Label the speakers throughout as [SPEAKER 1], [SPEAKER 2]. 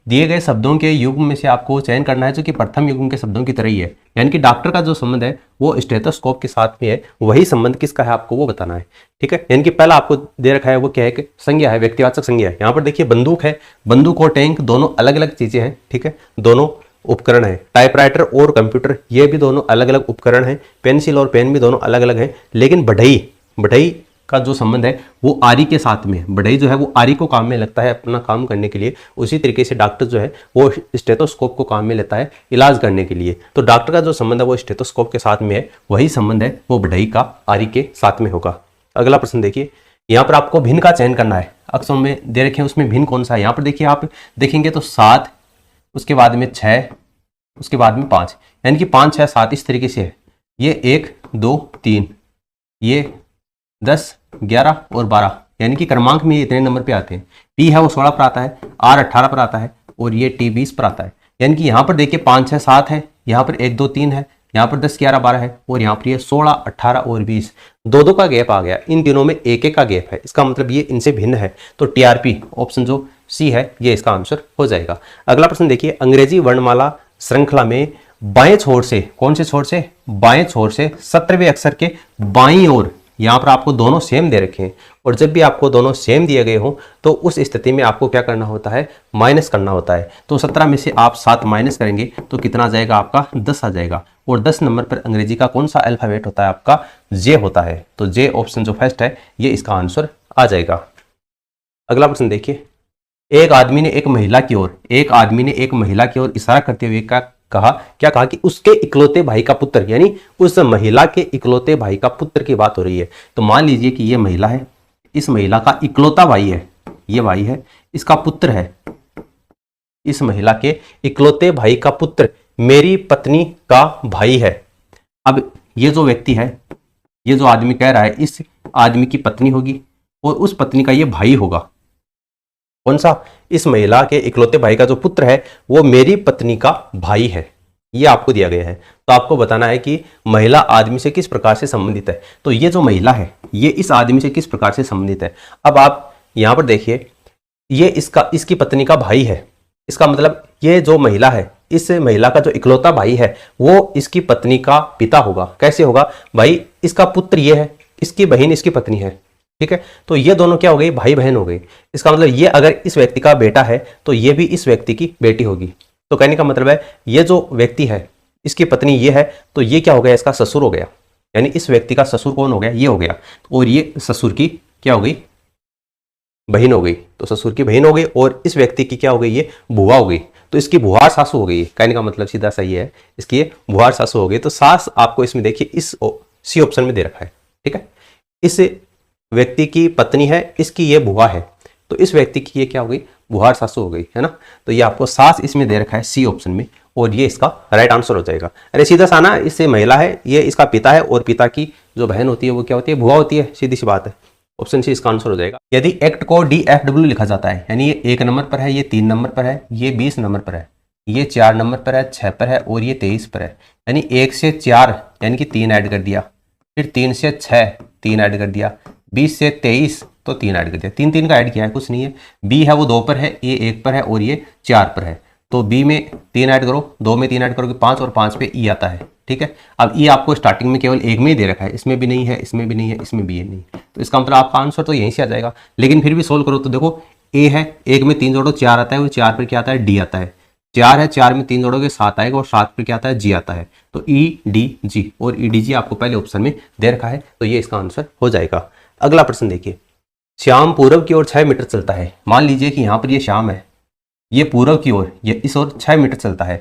[SPEAKER 1] दिए गए शब्दों के युग्म में से आपको चयन करना है जो कि प्रथम युग्म के शब्दों की तरह ही है। यानी कि डॉक्टर का जो संबंध है वो स्टेथोस्कोप के साथ में है, वही संबंध किसका है आपको वो बताना है। ठीक है, यानी कि पहला आपको दे रखा है वो क्या है कि संज्ञा है, व्यक्तिवाचक संज्ञा है। यहाँ पर देखिए बंदूक है, बंदूक और टैंक दोनों अलग अलग चीजें हैं। ठीक है, दोनों उपकरण है। टाइपराइटर और कंप्यूटर ये भी दोनों अलग अलग उपकरण हैं। पेंसिल और पेन भी दोनों अलग अलग हैं। लेकिन बढ़ई का जो संबंध है वो आरी के साथ में, बढ़ई जो है वो आरी को काम में लगता है अपना काम करने के लिए। उसी तरीके से डॉक्टर जो है वो स्टेथोस्कोप को काम में लेता है इलाज करने के लिए। तो डॉक्टर का जो संबंध है वो स्टेथोस्कोप के साथ में है, वही संबंध है वो बढ़ई का आरी के साथ में होगा। अगला प्रश्न देखिए, यहाँ पर आपको भिन्न का चयन करना है। अक्षरों में दे रखे हैं उसमें भिन्न कौन सा है। यहाँ पर देखिए आप देखेंगे तो 7, उसके बाद में 6, उसके बाद में 5, यानी कि 5, 6, 7 इस तरीके से है। ये 1, 2, 3, ये 10, 11 और 12, यानी कि क्रमांक में ये इतने नंबर पे आते हैं। P है वो 16 पर आता है, R 18 पर आता है और ये T 20 पर आता है। यानी कि यहाँ पर देखिए 5, 6, 7 है, यहाँ पर 1, 2, 3 है, यहाँ पर 10, 11, 12 है और यहाँ पर ये 16, 18 और 20, दो का गैप आ गया। इन तीनों में एक का गैप है, इसका मतलब ये इनसे भिन्न है। तो TRP ऑप्शन जो C है ये इसका आंसर हो जाएगा। अगला प्रश्न देखिए, अंग्रेजी वर्णमाला श्रृंखला में बाएं छोर से, कौन से छोर से, बाएं छोर से 17वें अक्षर के बाईं ओर, यहाँ पर आपको दोनों सेम दे रखे हैं और जब भी आपको दोनों सेम दिए गए हों तो उस स्थिति में आपको क्या करना होता है, माइनस करना होता है। तो 17 में से आप 7 माइनस करेंगे तो कितना आ जाएगा आपका, 10 आ जाएगा। और 10 नंबर पर अंग्रेजी का कौन सा अल्फाबेट होता है आपका, जे होता है। तो जे ऑप्शन जो फर्स्ट है ये इसका आंसर आ जाएगा। अगला प्रश्न देखिए, एक आदमी ने एक महिला की ओर इशारा करते हुए क्या कहा कि उसके इकलौते भाई का पुत्र, यानी उस महिला के इकलौते भाई का पुत्र की बात हो रही है। तो मान लीजिए कि ये महिला है, इस महिला का इकलौता भाई है, ये भाई है, इसका पुत्र है, इस महिला के इकलौते भाई का पुत्र मेरी पत्नी का भाई है। अब ये जो व्यक्ति है, ये जो आदमी कह रहा है, इस आदमी की पत्नी होगी और उस पत्नी का ये भाई होगा। कौन सा, इस महिला के इकलौते भाई का जो पुत्र है वो मेरी पत्नी का भाई है, ये आपको दिया गया है। तो आपको बताना है कि महिला आदमी से किस प्रकार से संबंधित है। तो ये जो महिला है ये इस आदमी से किस प्रकार से संबंधित है। अब आप यहां पर देखिए, ये इसकी पत्नी का भाई है, इसका मतलब ये जो महिला है, इस महिला का जो इकलौता भाई है वो इसकी पत्नी का पिता होगा। कैसे होगा भाई, इसका पुत्र ये है, इसकी बहन इसकी पत्नी है। ठीक है, तो ये दोनों क्या हो गई, भाई बहन हो गई। इसका मतलब ये अगर इस व्यक्ति का बेटा है तो ये भी इस व्यक्ति की बेटी होगी। तो कहने का मतलब है ये जो व्यक्ति है इसकी पत्नी ये है, तो ये क्या हो गया, इसका ससुर हो गया। यानी इस व्यक्ति का ससुर कौन हो गया, ये हो गया। और ये ससुर की क्या हो गई, बहन हो गई। तो ससुर की बहन हो गई और इस व्यक्ति की क्या हो गई, ये बुआ हो गई। तो इसकी बुहार सासू हो गई। कहने का मतलब सीधा सही है, इसकी ये बुहार सासू हो गई। तो सास आपको इसमें देखिए इस सी ऑप्शन में दे रखा है। ठीक है, इस व्यक्ति की पत्नी है, इसकी ये बुआ है, तो इस व्यक्ति की ये क्या हो गई, बुहार सासू हो गई, है ना। तो ये आपको सास इसमें दे रखा है सी ऑप्शन में और ये इसका राइट आंसर हो जाएगा। अरे सीधा सा ना, इससे महिला है, ये इसका पिता है और पिता की जो बहन होती है वो क्या होती है, बुआ होती है। सीधी सी बात है, ऑप्शन सी इसका आंसर हो जाएगा। यदि एक्ट को DFW लिखा जाता है, यानी ये 1 नंबर पर है, ये 3 नंबर पर है, ये 20 नंबर पर है, ये 4 नंबर पर है, 6 पर है और ये 23 पर है। यानी 1 से 4 यानी कि 3 ऐड कर दिया, फिर 3 से 6 3 ऐड कर दिया, 20 से 23 तो 3 ऐड कर दिया। 3 का ऐड किया है, कुछ नहीं है। बी है वो 2 पर है, ये 1 पर है और ये 4 पर है। तो बी में 3 ऐड करो, 2 में 3 ऐड करोगे 5 और 5 पे ई आता है। ठीक है, अब ई आपको स्टार्टिंग में केवल 1 में ही दे रखा है, इसमें भी नहीं है, इसमें भी नहीं है, इसमें भी नहीं। तो इसका मतलब आपका आंसर तो यहीं से आ जाएगा। लेकिन फिर भी सोल्व करो तो देखो, ए है, 1 में 3 जोड़ो 4 आता है, वो 4 पर क्या आता है, डी आता है। 4 है, 4 में 3 जोड़ोगे 7 आएगा और 7 पर क्या आता है, जी आता है। तो EDG और EDG आपको पहले ऑप्शन में दे रखा है, तो ये इसका आंसर हो जाएगा। अगला प्रश्न देखिए, श्याम पूर्व की ओर 6 मीटर चलता है। मान लीजिए कि यहाँ पर ये श्याम है, ये पूर्व की ओर, ये इस ओर 6 मीटर चलता है,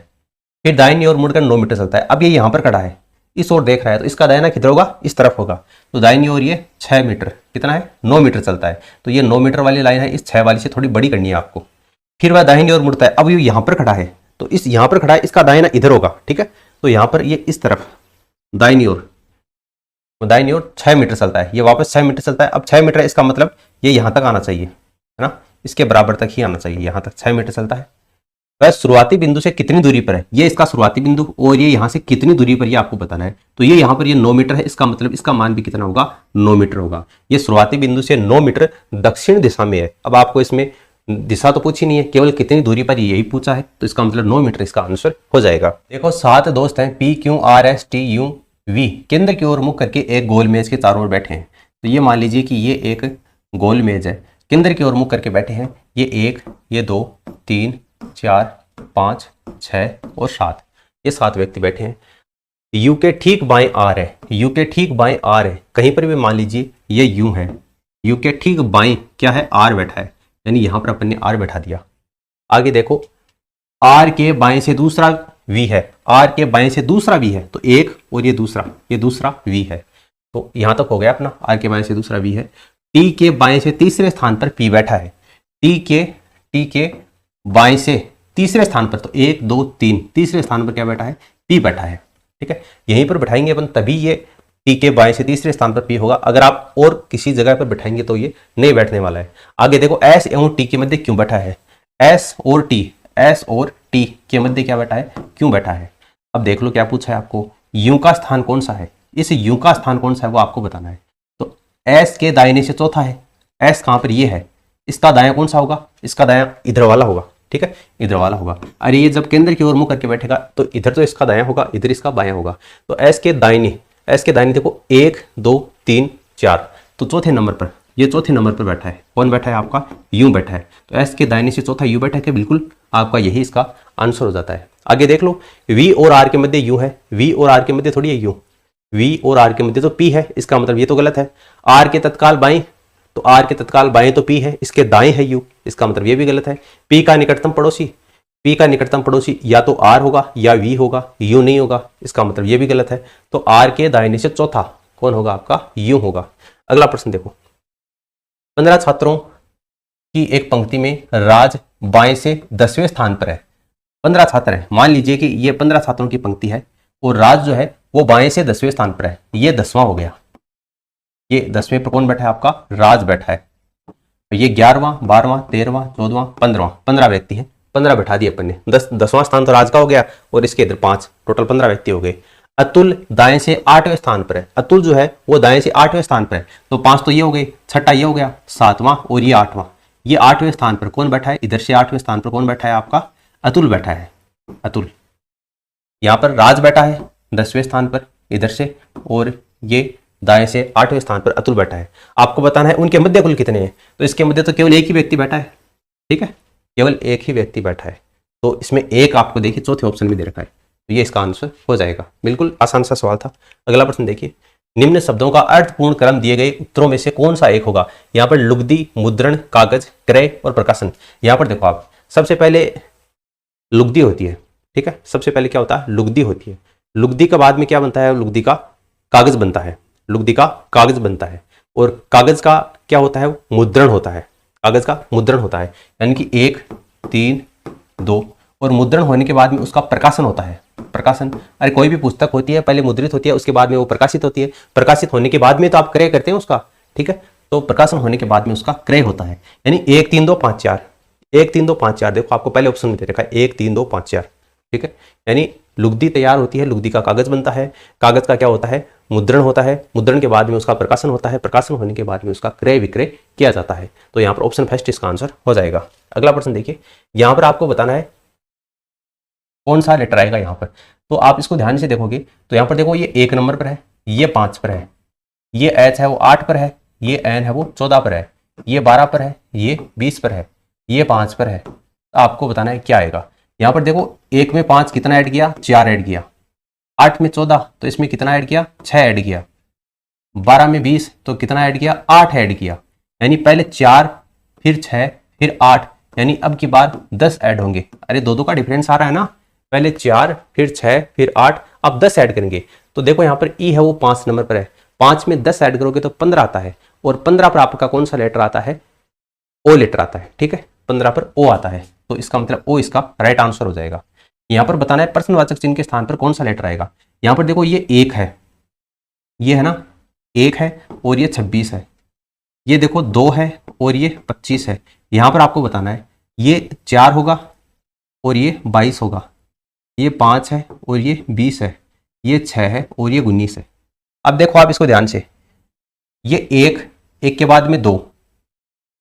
[SPEAKER 1] फिर दाहिनी ओर मुड़कर 9 मीटर चलता है। अब ये यहाँ पर खड़ा है, इस ओर देख रहा है, तो इसका दाहिना किधर होगा, इस तरफ होगा। तो दाहिनी ओर ये 6 मीटर, कितना है, 9 मीटर चलता है। तो ये 9 मीटर वाली लाइन है, इस 6 वाली से थोड़ी बड़ी करनी है आपको। फिर वह दाहिनी ओर मुड़ता है, अब ये यहाँ पर खड़ा है, तो इस यहाँ पर खड़ा है, इसका दाहिना इधर होगा। ठीक है, तो यहाँ पर ये इस तरफ दाहिनी ओर 6 मीटर चलता है, ये वापस 6 मीटर चलता है। अब 6 मीटर, इसका मतलब ये यहाँ तक आना चाहिए, है ना, इसके बराबर तक ही आना चाहिए, यहाँ तक 6 मीटर चलता है। वह शुरुआती बिंदु से कितनी दूरी पर है, ये इसका शुरुआती बिंदु, और ये यहाँ से कितनी दूरी पर, ये आपको बताना है। तो ये यहाँ पर ये 9 मीटर है, इसका मतलब इसका मान भी कितना होगा, 9 मीटर होगा। ये शुरुआती बिंदु से 9 मीटर दक्षिण दिशा में है। अब आपको इसमें दिशा तो पूछी नहीं है, केवल कितनी दूरी पर यही पूछा है, तो इसका मतलब 9 मीटर इसका आंसर हो जाएगा। देखो 7 दोस्त हैं PQRSTUV केंद्र की ओर मुख करके एक गोल मेज के चारों ओर बैठे हैं। तो ये मान लीजिए कि ये एक गोल मेज है, केंद्र की ओर मुख करके बैठे हैं। ये 1, ये 2, 3, 4, 5, 6 और 7, ये 7 व्यक्ति बैठे हैं। यू के ठीक बाएं आर है, यू के ठीक बाएं आर है, कहीं पर भी मान लीजिए ये यू है, यू के ठीक बाएं क्या है, आर बैठा है, यानी यहां पर अपन ने आर बैठा दिया। आगे देखो आर के बाएं से दूसरा वी है, आर के बाएं से दूसरा वी है, तो एक और ये दूसरा वी है। तो यहां तक हो गया अपना, आर के बाएं से दूसरा वी है। टी के बाएं से तीसरे स्थान पर पी बैठा है, टी के बाएं से तीसरे स्थान पर, तो 1 2 3 तीसरे स्थान पर क्या बैठा है, पी बैठा है। ठीक है, यहीं पर बैठाएंगे अपन तभी ये टी के बाएं से तीसरे स्थान पर पी होगा। अगर आप और किसी जगह पर बैठाएंगे तो ये नहीं बैठने वाला है। आगे देखो एस एवं टी के मध्य क्यों बैठा है, एस और टी के मध्य क्या बैठा है, क्यों बैठा है। अब देख लो क्या पूछा है आपको, यू का स्थान कौन सा है, इस यू का स्थान कौन सा है वो आपको बताना है। तो एस के दाहिने से चौथा है, एस कहां पर ये है, इसका दायां कौन सा होगा, इसका दायां इधर वाला होगा। ठीक है, इधर वाला होगा। अरे ये जब केंद्र की ओर मुंह करके बैठेगा तो इधर तो इसका दायां होगा, इधर इसका बायां होगा। तो एस के दाहिने देखो 1 2 3 4, तो चौथे नंबर पर, ये चौथे नंबर पर बैठा है। कौन बैठा है आपका, यू बैठा है। तो एस के दाहिने से चौथा यू बैठा है, बिल्कुल आपका यही इसका आंसर हो जाता है। आगे देख लो वी और आर के मध्य यू है, वी और आर के मध्य थोड़ी है यू, वी और आर के मध्य तो पी है, इसका मतलब ये तो गलत है। आर के तत्काल बाएं, तो आर के तत्काल बाएं तो पी है, इसके दाएं है यू, इसका मतलब ये भी गलत है। पी का निकटतम पड़ोसी या तो आर होगा या वी होगा, यू नहीं होगा, इसका मतलब ये भी गलत है। तो आर के दाहिने से चौथा कौन होगा आपका, यू होगा। अगला प्रश्न देखो, 15 छात्रों की एक पंक्ति में राज बाएं से 10वें स्थान पर है। 15 छात्र हैं, मान लीजिए कि ये 15 छात्रों की पंक्ति है और राज जो है वो बाएं से 10वें स्थान पर है, ये 10वां हो गया। ये 10वें पर कौन बैठा है आपका, राज बैठा है। ये 11वां 12वां 13वां 14वां 15वां, 15 व्यक्ति हैं, 15 बैठा दिए अपन ने। 10वां स्थान तो राज का हो गया और इसके इधर 5, टोटल 15 व्यक्ति हो गए। अतुल दाएं से 8वें स्थान पर है, अतुल जो है वो दाएं से 8वें स्थान पर है, तो 5 तो ये हो गए, छठा ये हो गया, 7वां और ये 8वां। ये 8वें स्थान पर कौन बैठा है, इधर से 8वें स्थान पर कौन बैठा है आपका, अतुल बैठा है। अतुल यहां पर राज बैठा है 10वें स्थान पर इधर से, और ये दाएं से 8वें स्थान पर अतुल बैठा है। आपको बताना है उनके मध्य कुल कितने हैं, तो इसके मध्य तो केवल एक ही व्यक्ति बैठा है। ठीक है, केवल एक ही व्यक्ति बैठा है, तो इसमें एक आपको देखिए चौथे ऑप्शन में दे रखा है, तो ये इसका आंसर हो जाएगा। बिल्कुल आसान सा सवाल था। अगला प्रश्न देखिए, निम्न शब्दों का अर्थपूर्ण क्रम दिए गए उत्तरों में से कौन सा एक होगा। यहाँ पर लुगदी, मुद्रण, कागज, क्रय और प्रकाशन। यहाँ पर देखो आप, सबसे पहले लुगदी होती है। ठीक है, सबसे पहले क्या होता है, लुगदी होती है। लुगदी के बाद में क्या बनता है, लुगदी का कागज बनता है, लुगदी का कागज बनता है। और कागज का क्या होता है, मुद्रण होता है, कागज का मुद्रण होता है, यानी कि 1 3 2, और मुद्रण होने के बाद में उसका प्रकाशन होता है। प्रकाशन, अरे कोई भी पुस्तक होती है पहले मुद्रित होती है, उसके बाद में वो प्रकाशित होती है, प्रकाशित होने के बाद में तो आप क्रय करते हैं उसका। ठीक है, तो प्रकाशन होने के बाद में उसका क्रय होता है, यानी 1 3 2 5 4, 1 3 2 5 4, देखो आपको पहले ऑप्शन में दे रखा है 1 3 2 5 4। ठीक है, यानी लुगदी तैयार होती है, लुगदी का कागज बनता है, कागज का क्या होता है, मुद्रण होता है, मुद्रण के बाद में उसका प्रकाशन होता है, प्रकाशन होने के बाद में उसका क्रय विक्रय किया जाता है। तो यहाँ पर ऑप्शन फर्स्ट इसका आंसर हो जाएगा। अगला प्रश्न देखिए, यहाँ पर आपको बताना है कौन सा लेटर आएगा यहाँ पर। तो आप इसको ध्यान से देखोगे तो यहाँ पर देखो ये 1 नंबर पर है, ये 5 पर है, ये एच है वो 8 पर है, ये एन है वो 14 पर है, ये 12 पर है, ये 20 पर है, ये 5 पर है। आपको बताना है क्या आएगा। यहाँ पर देखो 1 में 5 कितना ऐड किया, 4 ऐड किया, 8 में 14 तो इसमें कितना ऐड किया, 6 ऐड किया, 12 में 20 तो कितना ऐड किया, 8 ऐड किया, यानी पहले 4 फिर 6 फिर 8, यानी अब की बार 10 ऐड होंगे। अरे दो का डिफरेंस आ रहा है ना, पहले 4 फिर 6 फिर 8, अब 10 ऐड करेंगे। तो देखो यहाँ पर ई है वो 5 नंबर पर है, 5 में 10 ऐड करोगे तो 15 आता है, और 15 पर आपका कौन सा लेटर आता है, ओ लेटर आता है। ठीक है, 15 पर ओ आता है, तो इसका मतलब ओ इसका राइट आंसर हो जाएगा। यहाँ पर बताना है प्रश्नवाचक चिन्ह के स्थान पर कौन सा लेटर आएगा। यहाँ पर देखो ये 1 है, ये है ना 1 है, और ये 26 है, ये देखो 2 है और ये 25 है। यहाँ पर आपको बताना है ये 4 होगा और ये 22 होगा, ये 5 है और ये 20 है, ये 6 है और ये 19 है। अब देखो आप इसको ध्यान से, ये 1 के बाद में 2,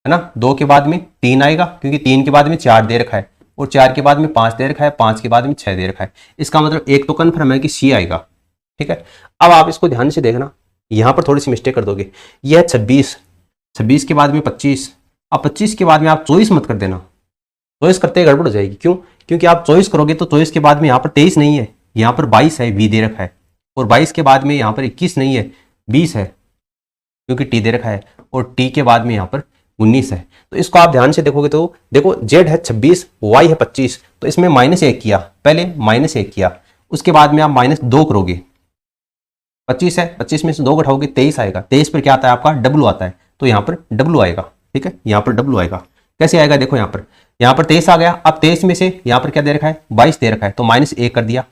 [SPEAKER 1] है ना। 2 के बाद में 3 आएगा क्योंकि 3 के बाद में 4 दे रखा है, और 4 के बाद में 5 दे रखा है, 5 के बाद में 6 दे रखा है। इसका मतलब एक तो कन्फर्म है कि सी आएगा, ठीक है। अब आप इसको ध्यान से देखना, यहां पर थोड़ी सी मिस्टेक कर दोगे। यह 26, 26 के बाद में 25, अब 25 के बाद में आप 24 मत कर देना, चॉइस करते ही गड़बड़ हो जाएगी। क्यों? क्योंकि आप चॉइस करोगे तो 24 के बाद में यहाँ पर 23 नहीं है, यहाँ पर 22 है, वी दे रखा है, और 22 के बाद में यहाँ पर 21 नहीं है, 20 है क्योंकि टी दे रखा है, और टी के बाद में यहाँ पर 19 है। तो इसको आप ध्यान से देखोगे तो देखो जेड है 26, वाई है 25, तो इसमें -1 किया, पहले -1 किया, उसके बाद में आप -2 करोगे। 25 है, 25 में से 2 घटाओगे 23 आएगा, 23 पर क्या आता है आपका डब्लू आता है, तो यहाँ पर डब्लू आएगा, ठीक है, यहाँ पर डब्लू आएगा। कैसे आएगा? देखो यहाँ पर 23 आ गया। अब 23 में से यहाँ पर क्या दे रखा है? 22 दे रखा है, तो -1 कर दिया।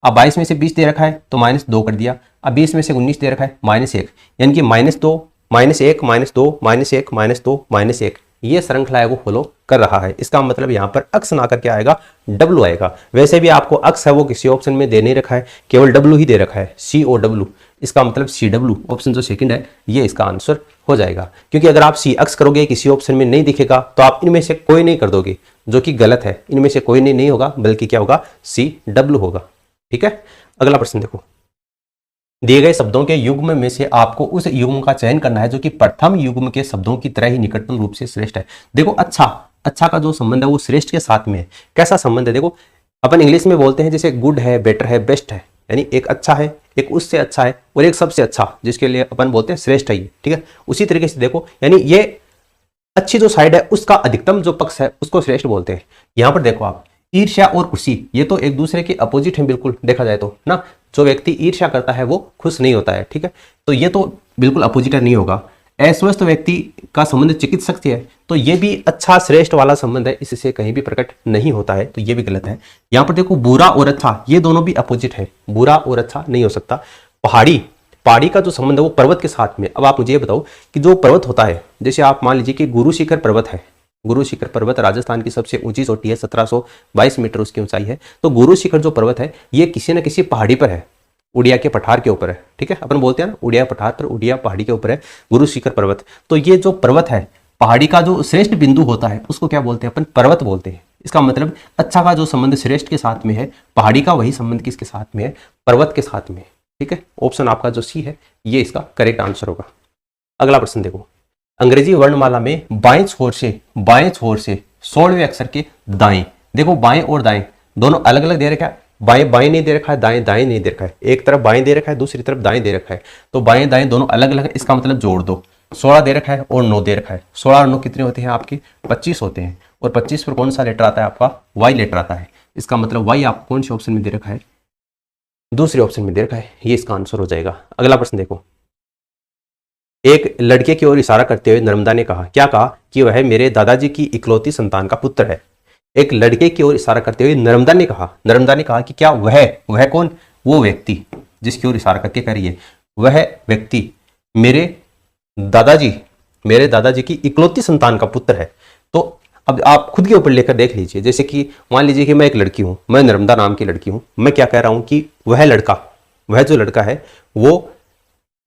[SPEAKER 1] अब 22 में से 20 दे रखा है तो -2 कर दिया। अब 20 में से 19 दे रखा है -1, यानी कि -2 -1 -2 -1 -2 -1, ये श्रृंखला है वो फॉलो कर रहा है। इसका मतलब यहाँ पर अक्स ना करके आएगा, डब्लू आएगा। वैसे भी आपको अक्स है वो किसी ऑप्शन में दे नहीं रखा है, केवल डब्लू ही दे रखा है, COW। इसका मतलब CW ऑप्शन जो सेकंड है ये इसका आंसर हो जाएगा। क्योंकि अगर आप सी अक्स करोगे किसी ऑप्शन में नहीं दिखेगा तो आप इनमें से कोई नहीं कर दोगे, जो कि गलत है। इनमें से कोई नहीं होगा, बल्कि क्या होगा? CW होगा, ठीक है। अगला प्रश्न देखो, दिए गए शब्दों के युग्म में से आपको उस युग्म का चयन करना है जो कि प्रथम युग्म के शब्दों की तरह ही निकटतम रूप से श्रेष्ठ है। देखो अच्छा का जो संबंध है वो श्रेष्ठ के साथ में है। कैसा संबंध है? देखो अपन इंग्लिश में बोलते हैं जैसे गुड है, बेटर है, बेस्ट है, यानी एक अच्छा है, एक उससे अच्छा है, और एक सबसे अच्छा, जिसके लिए अपन बोलते हैं श्रेष्ठ है ये, ठीक है। उसी तरीके से देखो, यानी ये अच्छी जो साइड है उसका अधिकतम जो पक्ष है उसको श्रेष्ठ बोलते हैं। यहां पर देखो आप, ईर्ष्या और खुशी ये तो एक दूसरे के अपोजिट हैं, बिल्कुल देखा जाए तो ना। जो व्यक्ति ईर्ष्या करता है वो खुश नहीं होता है, ठीक है, तो ये तो बिल्कुल अपोजिट नहीं होगा। अस्वस्थ व्यक्ति का संबंध चिकित्सक से है, तो ये भी अच्छा श्रेष्ठ वाला संबंध है, इससे कहीं भी प्रकट नहीं होता है, तो ये भी गलत है। यहां पर देखो बुरा और अच्छा ये दोनों भी अपोजिट है, बुरा और अच्छा नहीं हो सकता। पहाड़ी का जो संबंध है वो पर्वत के साथ में। अब आप मुझे ये बताओ कि जो पर्वत होता है, जैसे आप मान लीजिए कि गुरु शिखर पर्वत है, गुरु शिखर पर्वत राजस्थान की सबसे ऊंची चोटी है, 1722 मीटर उसकी ऊंचाई है। तो गुरु शिखर जो पर्वत है ये किसी न किसी पहाड़ी पर है, उड़िया के पठार के ऊपर है, ठीक है। अपन बोलते हैं ना उड़िया पठार पर, उड़िया पहाड़ी के ऊपर है गुरु शिखर पर्वत। तो ये जो पर्वत है, पहाड़ी का जो श्रेष्ठ बिंदु होता है उसको क्या बोलते हैं? अपन पर्वत बोलते हैं। इसका मतलब अच्छा का जो संबंध श्रेष्ठ के साथ में है, पहाड़ी का वही संबंध किसके साथ में है? पर्वत के साथ में, ठीक है। ऑप्शन आपका जो सी है ये इसका करेक्ट आंसर होगा। अगला प्रश्न देखो, अंग्रेजी वर्णमाला में बाएं छोर से 16वें अक्षर के दाएं, देखो बाएं और दाएं दोनों अलग अलग दे रखा है, बाएं बाएं नहीं दे रखा है, दाएं दाएं नहीं दे रखा है। एक तरफ बाएं दे रखा है, दूसरी तरफ दाएं दे रखा है, तो बाएं दाएं दोनों अलग अलग है। इसका मतलब जोड़ दो, 16 दे रखा है और 9 दे रखा है। 16 और 9 कितने होते हैं आपके? 25 होते हैं। और 25 पर कौन सा लेटर आता है आपका? वाई लेटर आता है। इसका मतलब वाई आपको कौन से ऑप्शन में दे रखा है? दूसरे ऑप्शन में दे रखा है, ये इसका आंसर हो जाएगा। अगला प्रश्न देखो, एक लड़के की ओर इशारा करते हुए नर्मदा ने कहा, क्या कहा? कि वह मेरे दादाजी की इकलौती संतान का पुत्र है। एक लड़के की ओर इशारा करते हुए नर्मदा ने कहा कि क्या वह कौन? वो व्यक्ति जिसकी ओर इशारा करके कह रही है, वह व्यक्ति मेरे दादाजी की इकलौती संतान का पुत्र है। तो अब आप खुद के ऊपर लेकर देख लीजिए, जैसे कि मान लीजिए कि मैं एक लड़की हूं, मैं नर्मदा नाम की लड़की हूं, मैं क्या कह रहा हूं कि वह जो लड़का है वो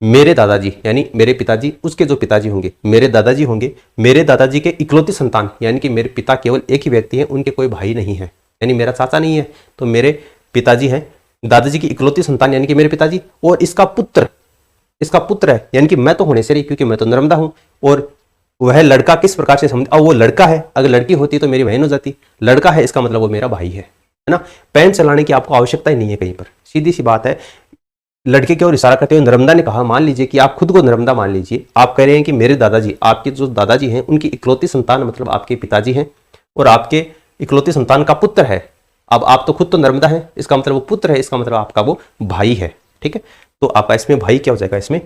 [SPEAKER 1] मेरे दादाजी यानी मेरे पिताजी, उसके जो पिताजी होंगे मेरे दादाजी होंगे, मेरे दादाजी के इकलौती संतान, यानी कि मेरे पिता केवल एक ही व्यक्ति हैं, उनके कोई भाई नहीं है, यानी मेरा चाचा नहीं है, तो मेरे पिताजी हैं, दादाजी की इकलौती संतान यानी कि मेरे पिताजी, और इसका पुत्र है, यानी कि मैं तो होने से रही क्योंकि मैं तो नर्मदा हूं। और वह लड़का किस प्रकार से समझ, अब वो लड़का है, अगर लड़की होती तो मेरी बहन हो जाती, लड़का है इसका मतलब वो मेरा भाई है ना। पेन चलाने की आपको आवश्यकता ही नहीं है कहीं पर, सीधी सी बात है। लड़के की ओर इशारा करते हुए नर्मदा ने कहा, मान लीजिए कि आप खुद को नर्मदा मान लीजिए, आप कह रहे हैं कि मेरे दादाजी, आपके जो दादाजी हैं उनकी इकलौती संतान मतलब आपके पिताजी हैं, और आपके इकलौती संतान का पुत्र है। अब आप तो खुद तो नर्मदा हैं, इसका मतलब वो पुत्र है, इसका मतलब आपका वो भाई है, ठीक है। तो आपका इसमें भाई क्या हो जाएगा? इसमें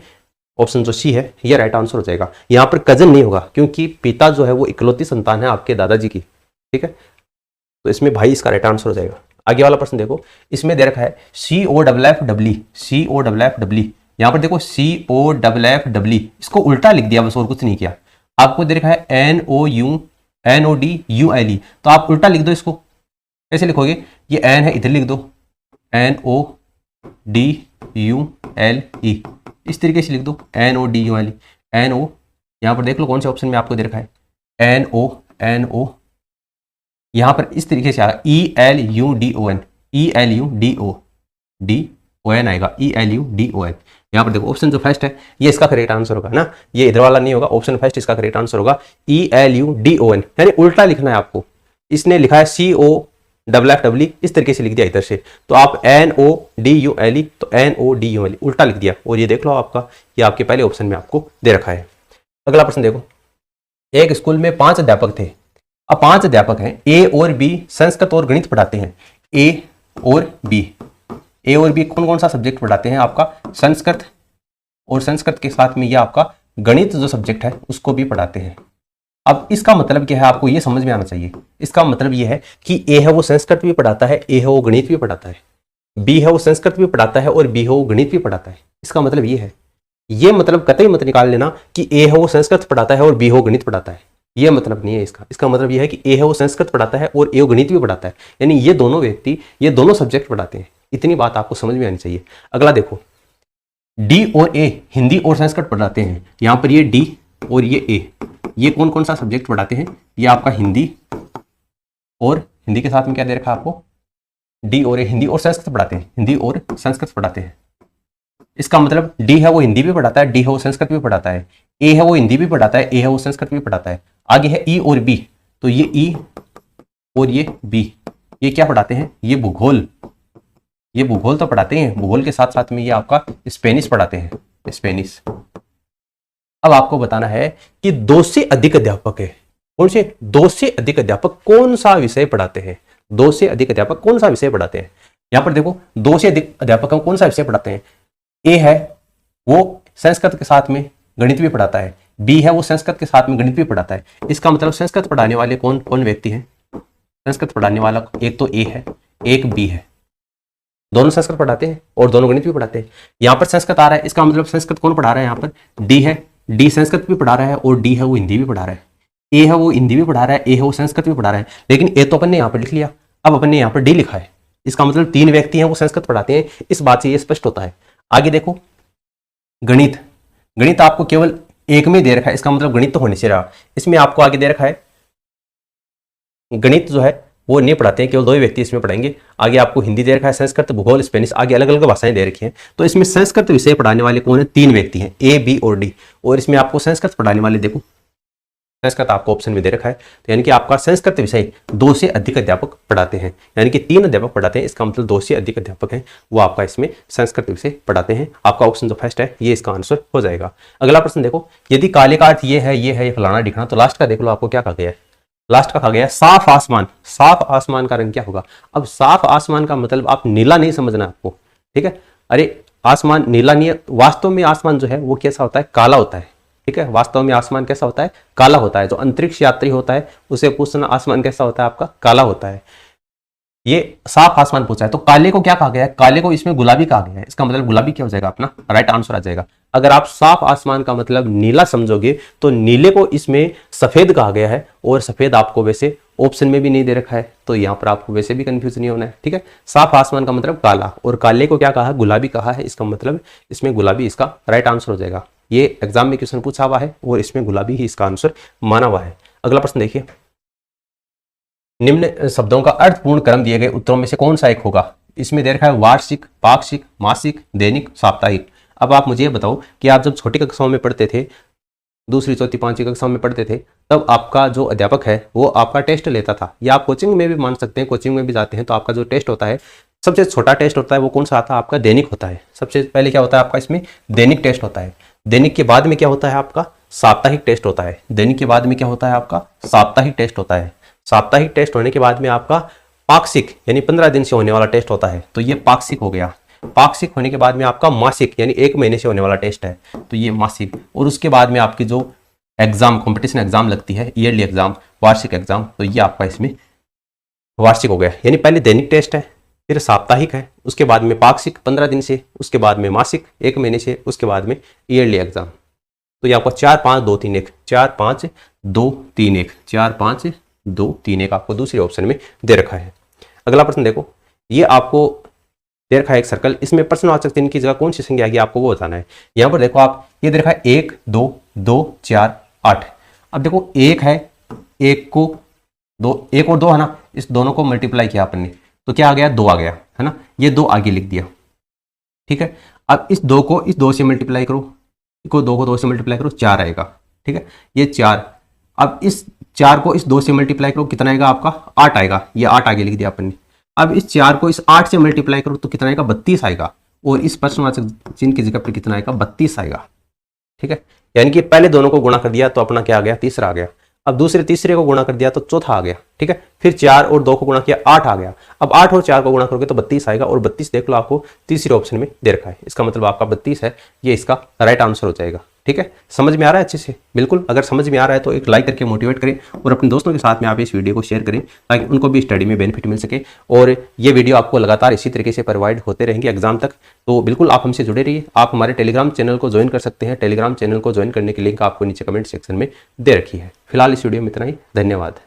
[SPEAKER 1] ऑप्शन जो सी है ये राइट आंसर हो जाएगा। यहाँ पर कजन नहीं होगा क्योंकि पिता जो है वो इकलौती संतान है आपके दादाजी की, ठीक है। तो इसमें भाई इसका राइट आंसर हो जाएगा। आगे वाला प्रश्न देखो, इसमें दे रखा है COFFW, यहां पर देखो COFFW, इसको उल्टा लिख दिया बस और कुछ नहीं किया। आपको दे रखा है NODULE, तो आप उल्टा लिख दो इसको। कैसे लिखोगे? ये एन है, इधर लिख दो NODULE, इस तरीके से लिख दो NODULE। NO यहां पर देख लो कौन से ऑप्शन में आपको दे रखा है, NO यहां पर इस तरीके से आएगा ELUDON, ELUDON आएगा, ELUDON। यहाँ पर देखो ऑप्शन जो फर्स्ट है ये इसका करेक्ट आंसर होगा ना, ये इधर वाला नहीं होगा, ऑप्शन फर्स्ट इसका करेक्ट आंसर होगा ELUDON, यानी उल्टा लिखना है आपको। इसने लिखा है COFFE, इस तरीके से लिख दिया इधर से, तो आप NODULE, तो NODULE उल्टा लिख दिया, और ये देख लो आपका, ये आपके पहले ऑप्शन में आपको दे रखा है। अगला प्रश्न देखो, एक स्कूल में 5 अध्यापक थे। अब 5 अध्यापक हैं, ए और बी संस्कृत और गणित पढ़ाते हैं। ए और बी कौन कौन सा सब्जेक्ट पढ़ाते हैं? आपका संस्कृत, और संस्कृत के साथ में ये आपका गणित जो सब्जेक्ट है उसको भी पढ़ाते हैं। अब इसका मतलब क्या है, आपको ये समझ में आना चाहिए। इसका मतलब ये है कि ए है वो संस्कृत भी पढ़ाता है, ए है वो गणित भी पढ़ाता है, बी है वो संस्कृत भी पढ़ाता है और बी है वो गणित भी पढ़ाता है। इसका मतलब ये है, ये मतलब कतई मत निकाल लेना कि ए है वो संस्कृत पढ़ाता है और बी है वो गणित पढ़ाता है, ये मतलब नहीं है इसका। इसका मतलब ये है कि ए है वो संस्कृत पढ़ाता है और ए वो गणित भी पढ़ाता है, यानी ये दोनों व्यक्ति ये दोनों सब्जेक्ट पढ़ाते हैं। इतनी बात आपको समझ में आनी चाहिए। अगला देखो, डी और ए हिंदी और संस्कृत पढ़ाते हैं। यहाँ पर ये डी और ये ए, ये कौन कौन सा सब्जेक्ट पढ़ाते हैं? ये आपका हिंदी, और हिंदी के साथ में क्या दे रखा है आपको? डी और ए हिंदी और संस्कृत पढ़ाते हैं, हिंदी और संस्कृत पढ़ाते हैं। इसका मतलब डी है वो हिंदी भी पढ़ाता है, डी है वो संस्कृत भी पढ़ाता है, ए है वो हिंदी भी पढ़ाता है, ए है वो संस्कृत भी पढ़ाता है। आगे है ई और बी, तो ये ई और ये बी, ये क्या पढ़ाते हैं? ये भूगोल, ये भूगोल तो पढ़ाते हैं, भूगोल के साथ साथ में ये आपका स्पेनिश पढ़ाते हैं, स्पेनिश। अब आपको बताना है कि 2 से अधिक अध्यापक है, कौन से? 2 से अधिक अध्यापक कौन सा विषय पढ़ाते हैं? 2 से अधिक अध्यापक कौन सा विषय पढ़ाते हैं? यहां पर देखो, 2 से अधिक अध्यापक कौन सा विषय पढ़ाते हैं? ए है वो संस्कृत के साथ में गणित भी पढ़ाता है, बी है वो संस्कृत के साथ में गणित भी पढ़ाता है। इसका मतलब संस्कृत पढ़ाने वाले कौन कौन व्यक्ति हैं? संस्कृत पढ़ाने वाला एक तो ए है, एक बी है, दोनों संस्कृत पढ़ाते हैं और दोनों गणित भी पढ़ाते हैं। यहाँ पर संस्कृत आ रहा है, इसका मतलब संस्कृत कौन पढ़ा रहा है? यहाँ पर डी है, डी संस्कृत भी पढ़ा रहा है और डी है वो हिंदी भी पढ़ा रहा है। ए है वो हिंदी भी पढ़ा रहा है, ए है वो संस्कृत भी पढ़ा रहा है, लेकिन ए तो अपन ने यहाँ पर लिख लिया, अब अपन ने यहाँ पर डी लिखा है। इसका मतलब 3 व्यक्ति हैं वो संस्कृत पढ़ाते हैं, इस बात से ये स्पष्ट होता है। आगे देखो, गणित, गणित आपको केवल एक में दे रखा है, इसका मतलब गणित तो होने से रहा। इसमें आपको आगे दे रखा है गणित जो है वो नहीं पढ़ाते हैं, केवल 2 व्यक्ति इसमें पढ़ाएंगे। आगे आपको हिंदी दे रखा है, संस्कृत, भूगोल, स्पेनिश, आगे अलग अलग भाषाएं दे रखी हैं। तो इसमें संस्कृत विषय पढ़ाने वाले कौन है? 3 व्यक्ति हैं, ए बी और डी। और इसमें आपको संस्कृत पढ़ाने वाले देखो, संस्कृत आपको ऑप्शन में दे रखा है, तो यानी कि आपका संस्कृत विषय 2 से अधिक अध्यापक पढ़ाते हैं, यानी कि 3 अध्यापक पढ़ाते हैं। इसका मतलब 2 से अधिक अध्यापक हैं वो आपका इसमें संस्कृत विषय पढ़ाते हैं। आपका ऑप्शन जो फर्स्ट है ये इसका आंसर हो जाएगा। अगला प्रश्न देखो, यदि काले का अर्थ ये है, ये फलाना दिखना, तो लास्ट का देख लो आपको क्या कहा गया है? लास्ट का कहा गया साफ आसमान। साफ आसमान का रंग क्या होगा? अब साफ आसमान का मतलब आप नीला नहीं समझना आपको, ठीक है? अरे आसमान नीला नहीं है, वास्तव में आसमान जो है वो कैसा होता है? काला होता है, ठीक है? वास्तव में आसमान कैसा होता है? काला होता है। जो अंतरिक्ष यात्री होता है उसे पूछना आसमान कैसा होता है आपका? काला होता है। ये साफ आसमान पूछा है, तो काले को क्या कहा गया है? काले को इसमें गुलाबी कहा गया है। इसका मतलब गुलाबी क्या हो जाएगा? अपना राइट आंसर आ जाएगा। अगर आप साफ आसमान का मतलब नीला समझोगे तो नीले को इसमें सफेद कहा गया है, और सफेद आपको वैसे ऑप्शन में भी नहीं दे रखा है, तो यहाँ पर आपको वैसे भी कंफ्यूज नहीं होना है, ठीक है? साफ आसमान का मतलब काला, और काले को क्या कहा है? गुलाबी कहा है। इसका मतलब इसमें गुलाबी इसका राइट आंसर हो जाएगा। ये एग्जाम में क्वेश्चन पूछा हुआ है और इसमें गुलाबी ही इसका आंसर माना हुआ है। अगला प्रश्न देखिए, निम्न शब्दों का अर्थपूर्ण क्रम दिए गए उत्तरों में से कौन सा एक होगा? इसमें दे रखा है वार्षिक, पाक्षिक, मासिक, दैनिक, साप्ताहिक। अब आप मुझे बताओ कि आप जब छोटी कक्षाओं में पढ़ते थे, 2री, 4री, 5वीं कक्षाओं में पढ़ते थे, तब आपका जो अध्यापक है वो आपका टेस्ट लेता था, या आप कोचिंग में भी मान सकते हैं, कोचिंग में भी जाते हैं तो आपका जो टेस्ट होता है, सबसे छोटा टेस्ट होता है वो कौन सा आता है? आपका दैनिक होता है। सबसे पहले क्या होता है आपका? इसमें दैनिक टेस्ट होता है। दैनिक के बाद में क्या होता है आपका? साप्ताहिक टेस्ट होता है। दैनिक के बाद में क्या होता है आपका? साप्ताहिक टेस्ट होता है। साप्ताहिक टेस्ट होने के बाद में आपका पाक्षिक यानी 15 दिन से होने वाला टेस्ट होता है, तो ये पाक्षिक हो गया। पाक्षिक होने के बाद में आपका मासिक यानी 1 महीने से होने वाला टेस्ट है, तो ये मासिक। और उसके बाद में आपकी जो एग्जाम, कंपटीशन एग्जाम लगती है, ईयरली एग्जाम, वार्षिक एग्जाम, तो ये आपका इसमें वार्षिक हो गया। यानी पहले दैनिक टेस्ट है, फिर साप्ताहिक है, उसके बाद में पाक्षिक 15 दिन से, उसके बाद में मासिक 1 महीने से, उसके बाद में ईयरली एग्जाम। तो ये आपका 4 5 2 3 1, 4 5 2 3 1, 4 5 2 3 1 आपको दूसरे ऑप्शन में दे रखा है। अगला प्रश्न देखो, ये आपको दे रखा है एक सर्कल, इसमें प्रश्नवाचक चिन्ह की जगह कौन सी संख्या आएगी आपको वो बताना है। यहाँ पर देखो आप, ये दे रखा है 1 2 2 4 8। अब देखो 1 है, एक को दो, एक और दो है ना, इस दोनों को मल्टीप्लाई किया अपन ने तो क्या आ गया, 2 आ गया है ना, ये 2 आगे लिख दिया। ठीक है, अब इस 2 को इस 2 से मल्टीप्लाई करो, को 2 को 2 से मल्टीप्लाई करो, 4 आएगा। ठीक है, ये 4, अब इस 4 को इस 2 से मल्टीप्लाई करो, कितना आएगा आपका, 8 आएगा, ये 8 आगे लिख दिया अपन ने। अब इस 4 को इस 8 से मल्टीप्लाई करो तो कितना आएगा, 32 आएगा, और इस प्रश्नवाचक चिन्ह की जगह पर कितना आएगा, 32 आएगा। ठीक है, यानी कि पहले दोनों को गुणा कर दिया तो अपना क्या आ गया, तीसरा आ गया। अब तीसरे को गुणा कर दिया तो चौथा आ गया। ठीक है, फिर 4 और 2 को गुणा किया, 8 आ गया। अब 8 और 4 को गुणा करोगे तो 32 आएगा, और 32 देख लो आपको तीसरे ऑप्शन में दे रखा है, इसका मतलब आपका 32 है, ये इसका राइट आंसर हो जाएगा। ठीक है, समझ में आ रहा है अच्छे से? बिल्कुल, अगर समझ में आ रहा है तो एक लाइक करके मोटिवेट करें, और अपने दोस्तों के साथ में आप इस वीडियो को शेयर करें ताकि उनको भी स्टडी में बेनिफिट मिल सके, और ये वीडियो आपको लगातार इसी तरीके से प्रोवाइड होते रहेंगे एग्जाम तक। तो बिल्कुल आप हमसे जुड़े रहिए। आप हमारे टेलीग्राम चैनल को ज्वाइन कर सकते हैं, टेलीग्राम चैनल को ज्वाइन करने की लिंक आपको नीचे कमेंट सेक्शन में दे रखी है। फिलहाल इस वीडियो में इतना ही, धन्यवाद।